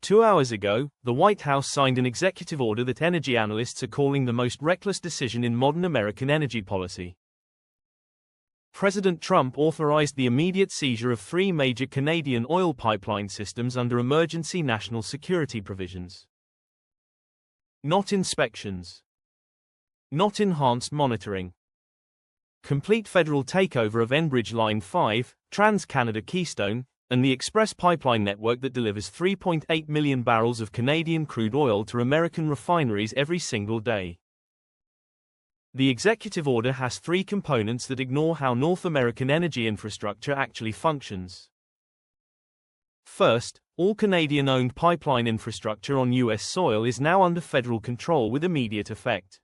2 hours ago, the White House signed an executive order that energy analysts are calling the most reckless decision in modern American energy policy. President Trump authorized the immediate seizure of 3 major Canadian oil pipeline systems under emergency national security provisions. Not inspections. Not enhanced monitoring. Complete federal takeover of Enbridge Line 5, TransCanada Keystone, and the express pipeline network that delivers 3.8 million barrels of Canadian crude oil to American refineries every single day. The executive order has 3 components that ignore how North American energy infrastructure actually functions. First, all Canadian-owned pipeline infrastructure on U.S. soil is now under federal control with immediate effect.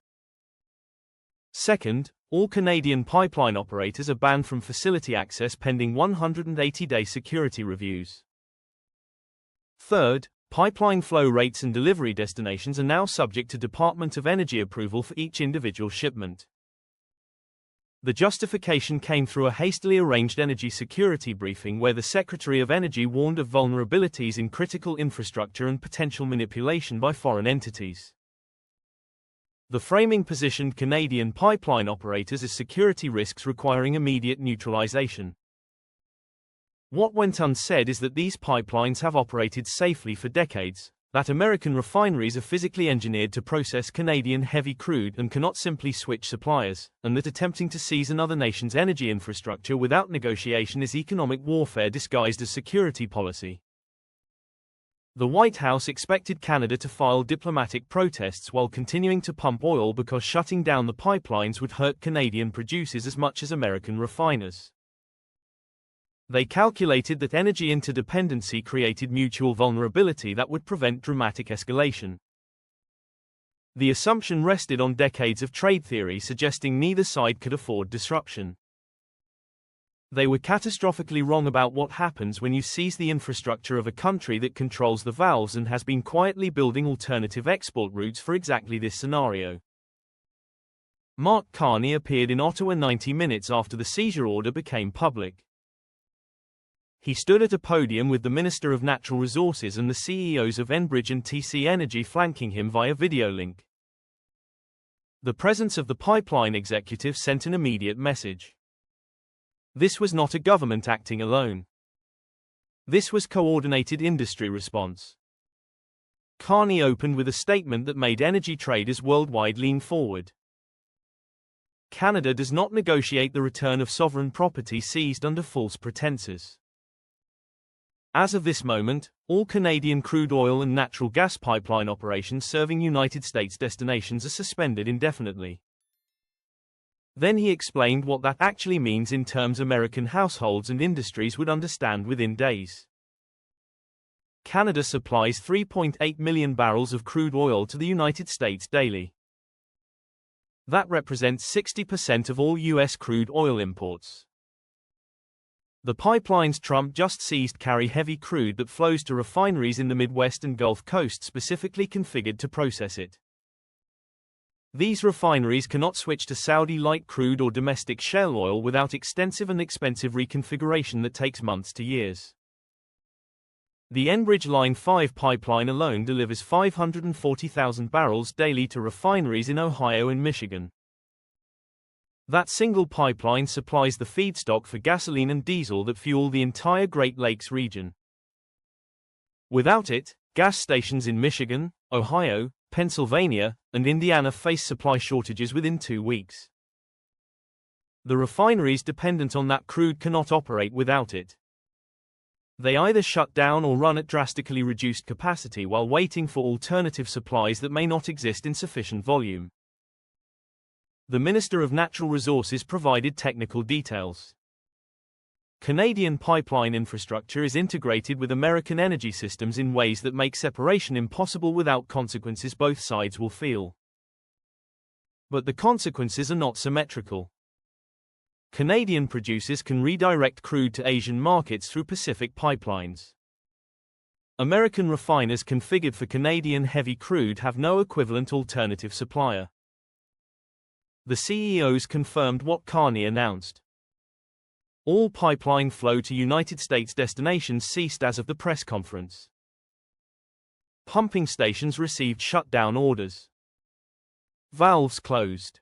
Second, all Canadian pipeline operators are banned from facility access pending 180-day security reviews. Third, pipeline flow rates and delivery destinations are now subject to Department of Energy approval for each individual shipment. The justification came through a hastily arranged energy security briefing where the Secretary of Energy warned of vulnerabilities in critical infrastructure and potential manipulation by foreign entities. The framing positioned Canadian pipeline operators as security risks requiring immediate neutralization. What went unsaid is that these pipelines have operated safely for decades, that American refineries are physically engineered to process Canadian heavy crude and cannot simply switch suppliers, and that attempting to seize another nation's energy infrastructure without negotiation is economic warfare disguised as security policy. The White House expected Canada to file diplomatic protests while continuing to pump oil because shutting down the pipelines would hurt Canadian producers as much as American refiners. They calculated that energy interdependency created mutual vulnerability that would prevent dramatic escalation. The assumption rested on decades of trade theory suggesting neither side could afford disruption. They were catastrophically wrong about what happens when you seize the infrastructure of a country that controls the valves and has been quietly building alternative export routes for exactly this scenario. Mark Carney appeared in Ottawa 90 minutes after the seizure order became public. He stood at a podium with the Minister of Natural Resources and the CEOs of Enbridge and TC Energy flanking him via video link. The presence of the pipeline executive sent an immediate message. This was not a government acting alone. This was coordinated industry response. Carney opened with a statement that made energy traders worldwide lean forward. Canada does not negotiate the return of sovereign property seized under false pretenses. As of this moment, all Canadian crude oil and natural gas pipeline operations serving United States destinations are suspended indefinitely. Then he explained what that actually means in terms American households and industries would understand within days. Canada supplies 3.8 million barrels of crude oil to the United States daily. That represents 60% of all U.S. crude oil imports. The pipelines Trump just seized carry heavy crude that flows to refineries in the Midwest and Gulf Coast specifically configured to process it. These refineries cannot switch to Saudi light crude or domestic shale oil without extensive and expensive reconfiguration that takes months to years. The Enbridge Line 5 pipeline alone delivers 540,000 barrels daily to refineries in Ohio and Michigan. That single pipeline supplies the feedstock for gasoline and diesel that fuel the entire Great Lakes region. Without it, gas stations in Michigan, Ohio, Pennsylvania, and Indiana face supply shortages within 2 weeks. The refineries dependent on that crude cannot operate without it. They either shut down or run at drastically reduced capacity while waiting for alternative supplies that may not exist in sufficient volume. The Minister of Natural Resources provided technical details. Canadian pipeline infrastructure is integrated with American energy systems in ways that make separation impossible without consequences both sides will feel. But the consequences are not symmetrical. Canadian producers can redirect crude to Asian markets through Pacific pipelines. American refiners configured for Canadian heavy crude have no equivalent alternative supplier. The CEOs confirmed what Carney announced. All pipeline flow to United States destinations ceased as of the press conference. Pumping stations received shutdown orders. Valves closed.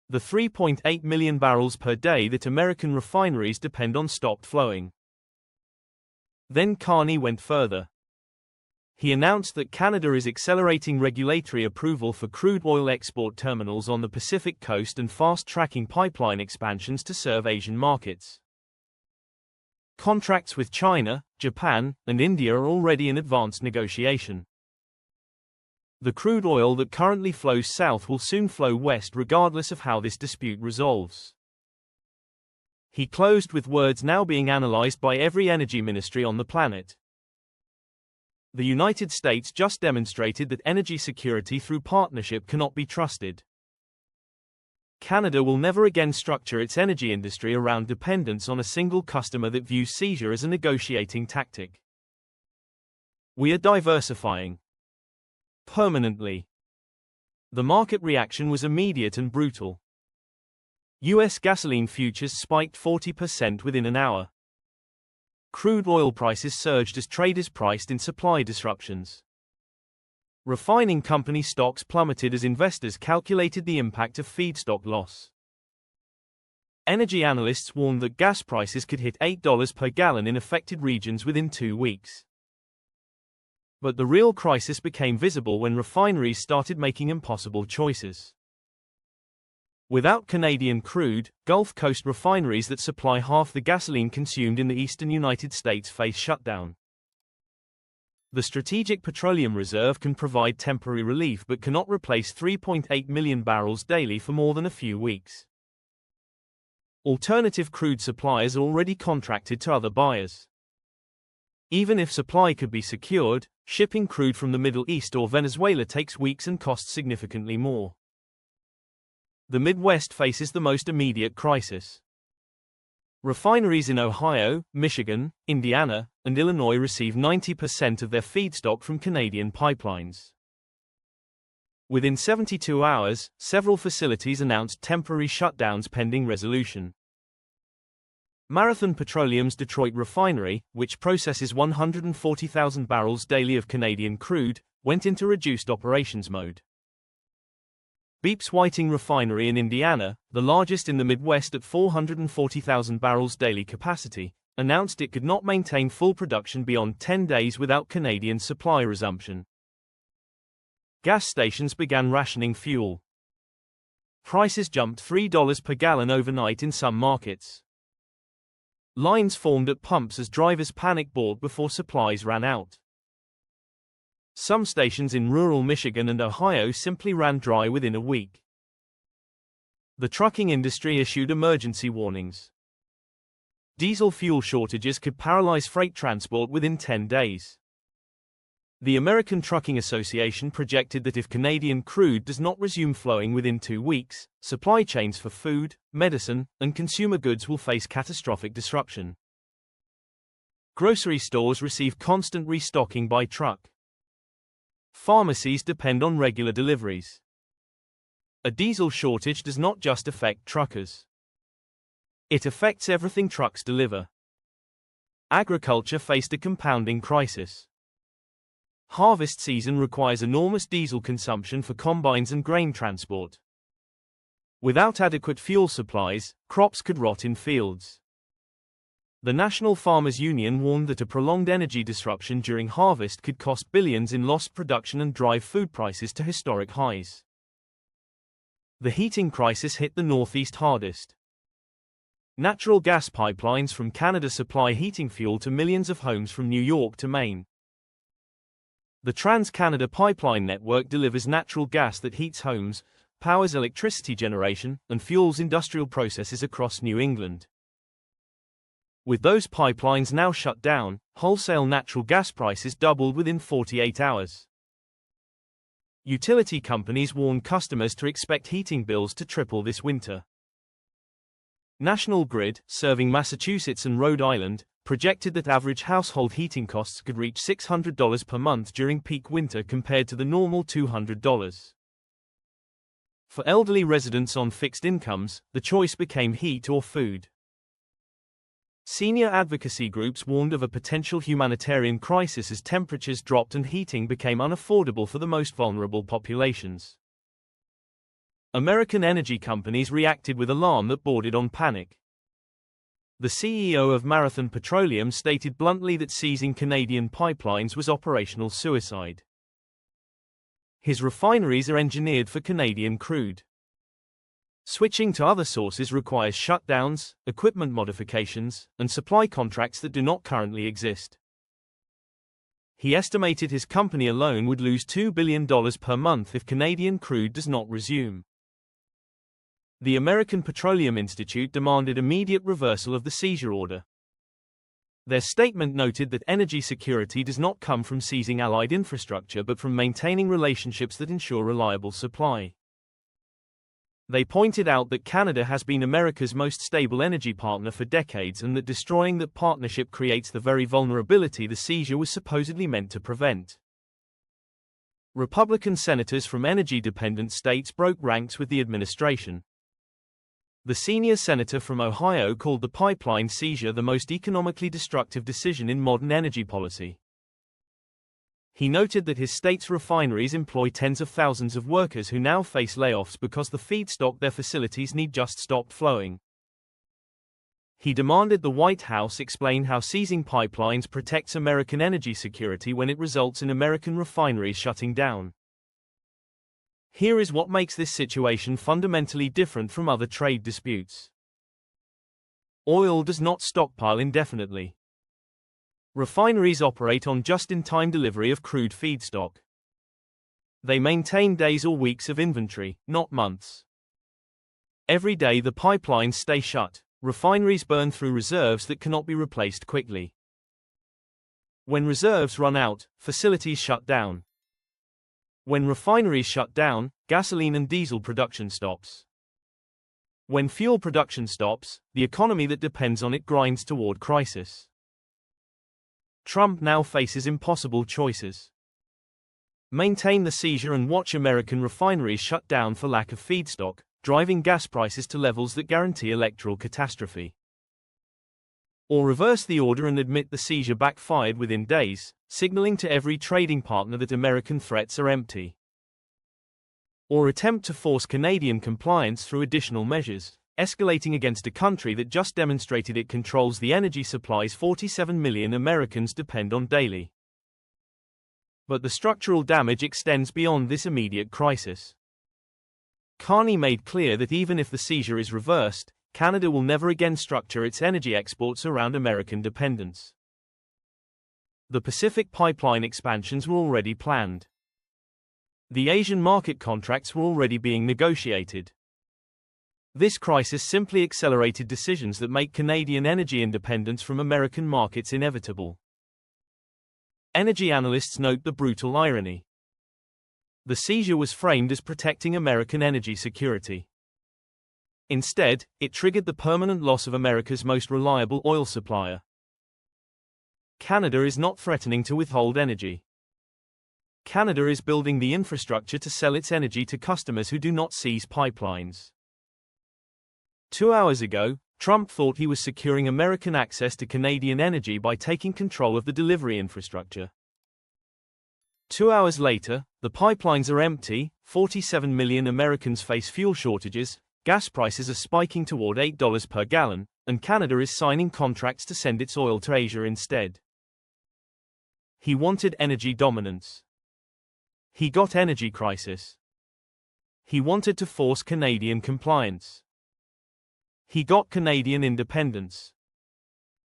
The 3.8 million barrels per day that American refineries depend on stopped flowing. Then Carney went further. He announced that Canada is accelerating regulatory approval for crude oil export terminals on the Pacific coast and fast-tracking pipeline expansions to serve Asian markets. Contracts with China, Japan, and India are already in advanced negotiation. The crude oil that currently flows south will soon flow west regardless of how this dispute resolves. He closed with words now being analyzed by every energy ministry on the planet. The United States just demonstrated that energy security through partnership cannot be trusted. Canada will never again structure its energy industry around dependence on a single customer that views seizure as a negotiating tactic. We are diversifying. Permanently. The market reaction was immediate and brutal. U.S. gasoline futures spiked 40% within an hour. Crude oil prices surged as traders priced in supply disruptions. Refining company stocks plummeted as investors calculated the impact of feedstock loss. Energy analysts warned that gas prices could hit $8 per gallon in affected regions within 2 weeks. But the real crisis became visible when refineries started making impossible choices. Without Canadian crude, Gulf Coast refineries that supply half the gasoline consumed in the eastern United States face shutdown. The Strategic Petroleum Reserve can provide temporary relief but cannot replace 3.8 million barrels daily for more than a few weeks. Alternative crude suppliers are already contracted to other buyers. Even if supply could be secured, shipping crude from the Middle East or Venezuela takes weeks and costs significantly more. The Midwest faces the most immediate crisis. Refineries in Ohio, Michigan, Indiana, and Illinois receive 90% of their feedstock from Canadian pipelines. Within 72 hours, several facilities announced temporary shutdowns pending resolution. Marathon Petroleum's Detroit refinery, which processes 140,000 barrels daily of Canadian crude, went into reduced operations mode. Beep's Whiting Refinery in Indiana, the largest in the Midwest at 440,000 barrels daily capacity, announced it could not maintain full production beyond 10 days without Canadian supply resumption. Gas stations began rationing fuel. Prices jumped $3 per gallon overnight in some markets. Lines formed at pumps as drivers panic bought before supplies ran out. Some stations in rural Michigan and Ohio simply ran dry within a week. The trucking industry issued emergency warnings. Diesel fuel shortages could paralyze freight transport within 10 days. The American Trucking Association projected that if Canadian crude does not resume flowing within 2 weeks, supply chains for food, medicine, and consumer goods will face catastrophic disruption. Grocery stores receive constant restocking by truck. Pharmacies depend on regular deliveries. A diesel shortage does not just affect truckers. It affects everything trucks deliver. Agriculture faced a compounding crisis. Harvest season requires enormous diesel consumption for combines and grain transport. Without adequate fuel supplies, crops could rot in fields. The National Farmers Union warned that a prolonged energy disruption during harvest could cost billions in lost production and drive food prices to historic highs. The heating crisis hit the Northeast hardest. Natural gas pipelines from Canada supply heating fuel to millions of homes from New York to Maine. The TransCanada pipeline network delivers natural gas that heats homes, powers electricity generation, and fuels industrial processes across New England. With those pipelines now shut down, wholesale natural gas prices doubled within 48 hours. Utility companies warn customers to expect heating bills to triple this winter. National Grid, serving Massachusetts and Rhode Island, projected that average household heating costs could reach $600 per month during peak winter compared to the normal $200. For elderly residents on fixed incomes, the choice became heat or food. Senior advocacy groups warned of a potential humanitarian crisis as temperatures dropped and heating became unaffordable for the most vulnerable populations. American energy companies reacted with alarm that bordered on panic. The CEO of Marathon Petroleum stated bluntly that seizing Canadian pipelines was operational suicide. His refineries are engineered for Canadian crude. Switching to other sources requires shutdowns, equipment modifications, and supply contracts that do not currently exist. He estimated his company alone would lose $2 billion per month if Canadian crude does not resume. The American Petroleum Institute demanded immediate reversal of the seizure order. Their statement noted that energy security does not come from seizing allied infrastructure but from maintaining relationships that ensure reliable supply. They pointed out that Canada has been America's most stable energy partner for decades and that destroying that partnership creates the very vulnerability the seizure was supposedly meant to prevent. Republican senators from energy-dependent states broke ranks with the administration. The senior senator from Ohio called the pipeline seizure the most economically destructive decision in modern energy policy. He noted that his state's refineries employ tens of thousands of workers who now face layoffs because the feedstock their facilities need just stopped flowing. He demanded the White House explain how seizing pipelines protects American energy security when it results in American refineries shutting down. Here is what makes this situation fundamentally different from other trade disputes. Oil does not stockpile indefinitely. Refineries operate on just-in-time delivery of crude feedstock. They maintain days or weeks of inventory, not months. Every day the pipelines stay shut. Refineries burn through reserves that cannot be replaced quickly. When reserves run out, facilities shut down. When refineries shut down, gasoline and diesel production stops. When fuel production stops, the economy that depends on it grinds toward crisis. Trump now faces impossible choices. Maintain the seizure and watch American refineries shut down for lack of feedstock, driving gas prices to levels that guarantee electoral catastrophe. Or reverse the order and admit the seizure backfired within days, signaling to every trading partner that American threats are empty. Or attempt to force Canadian compliance through additional measures, escalating against a country that just demonstrated it controls the energy supplies 47 million Americans depend on daily. But the structural damage extends beyond this immediate crisis. Carney made clear that even if the seizure is reversed, Canada will never again structure its energy exports around American dependence. The Pacific pipeline expansions were already planned. The Asian market contracts were already being negotiated. This crisis simply accelerated decisions that make Canadian energy independence from American markets inevitable. Energy analysts note the brutal irony. The seizure was framed as protecting American energy security. Instead, it triggered the permanent loss of America's most reliable oil supplier. Canada is not threatening to withhold energy. Canada is building the infrastructure to sell its energy to customers who do not seize pipelines. 2 hours ago, Trump thought he was securing American access to Canadian energy by taking control of the delivery infrastructure. 2 hours later, the pipelines are empty, 47 million Americans face fuel shortages, gas prices are spiking toward $8 per gallon, and Canada is signing contracts to send its oil to Asia instead. He wanted energy dominance. He got energy crisis. He wanted to force Canadian compliance. He got Canadian independence.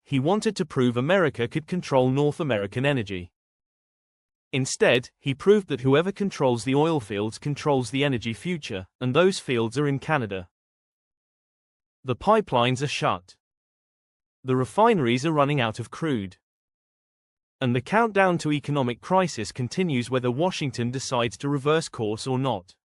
He wanted to prove America could control North American energy. Instead, he proved that whoever controls the oil fields controls the energy future, and those fields are in Canada. The pipelines are shut. The refineries are running out of crude. And the countdown to economic crisis continues whether Washington decides to reverse course or not.